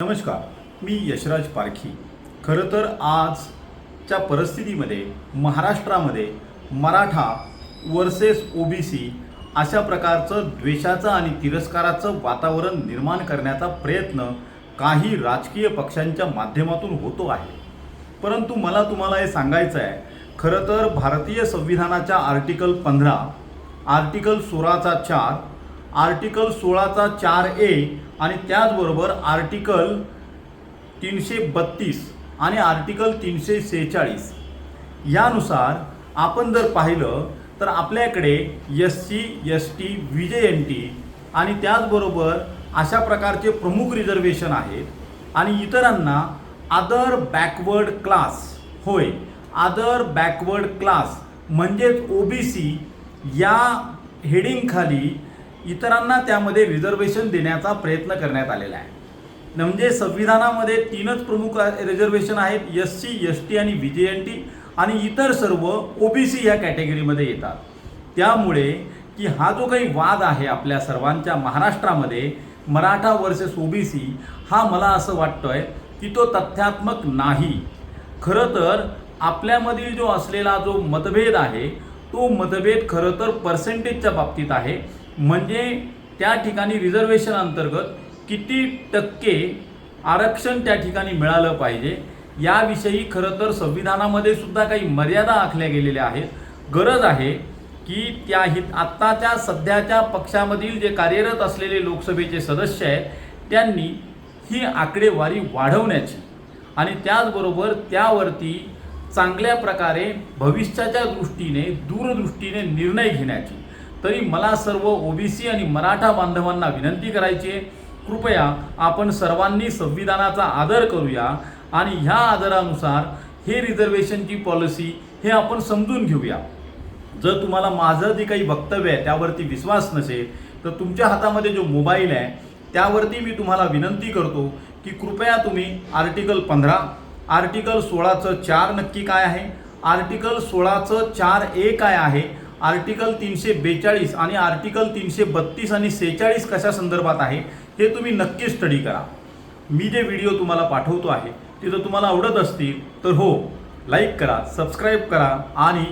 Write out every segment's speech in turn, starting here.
नमस्कार, मी यशराज पारखी। खरं तर आजच्या परिस्थितीमध्ये महाराष्ट्रामध्ये मराठा वर्सेस ओबीसी अशा प्रकारचं द्वेषाचं आणि तिरस्काराचं वातावरण निर्माण करण्याचा प्रयत्न काही राजकीय पक्षांच्या माध्यमातून होतो आहे। परंतु मला तुम्हाला हे सांगायचं आहे, खरं तर भारतीय संविधानाच्या आर्टिकल 15, आर्टिकल 16(4), आर्टिकल 16(4)A आणि त्याचबरोबर आर्टिकल 332 आणि आर्टिकल 346 यानुसार आपण जर पाहिलं तर आपल्याकडे SC, ST, VJNT आणि त्याचबरोबर अशा प्रकारचे प्रमुख रिझर्वेशन आहेत आणि इतरांना अदर बॅकवर्ड क्लास, होय अदर बॅकवर्ड क्लास म्हणजेच OBC या हेडिंगखाली इतरांना त्यामध्ये रिझर्वेशन देण्याचा प्रयत्न करण्यात आलेला आहे। म्हणजे संविधानामध्ये 3च प्रमुख रिझर्वेशन आहेत, SC, ST आणि VJNT आणि इतर सर्व OBC या कॅटेगरीमध्ये येतात। त्यामुळे की हा जो काही वाद आहे आपल्या सर्वांच्या महाराष्ट्रामध्ये मराठा वर्सेस OBC हा मला असं वाटतंय की तो तथ्यात्मक नाही। खरं तर आपल्यामधील जो असलेला जो मतभेद आहे तो मतभेद खरं तर पर्सेंटेजच्या बाबतीत आहे, म्हणजे त्या ठिकाणी रिझर्वेशन अंतर्गत किती टक्के आरक्षण त्या ठिकाणी मिळालं पाहिजे याविषयी खरं तर संविधानामध्ये सुद्धा काही मर्यादा आखल्या गेलेल्या आहेत। गरज आहे की त्या आत्ताच्या सध्याच्या पक्षामधील जे कार्यरत असलेले लोकसभेचे सदस्य आहेत त्यांनी ही आकडेवारी वाढवण्याची आणि त्याचबरोबर त्यावरती चांगल्या प्रकारे भविष्याच्या दृष्टीने दूरदृष्टीने निर्णय घेण्याची। तरी मला सर्व OBC आणि मराठा बांधवांना विनंती करायची आहे, कृपया आपण सर्वांनी संविधानाचा आदर करूया आणि ह्या आदरानुसार हे रिझर्वेशनची पॉलिसी हे आपण समजून घेऊया। जर तुम्हाला माझं जे काही वक्तव्य आहे त्यावरती विश्वास नसेल तर तुमच्या हातामध्ये जो मोबाईल आहे त्यावरती मी तुम्हाला विनंती करतो की कृपया तुम्ही आर्टिकल 15, आर्टिकल 16(4) नक्की काय आहे, आर्टिकल 16(4)A काय आहे, आर्टिकल 342 आणि आर्टिकल 332 आणि 46 कशा संदर्भात आहे हे तुम्ही नक्की स्टडी करा। मी जे व्हिडिओ तुम्हाला पाठवतो आहे ते जर तुम्हाला आवडत असतील तर हो लाईक करा, सबस्क्राईब करा आणि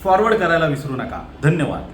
फॉरवर्ड करायला विसरू नका। धन्यवाद।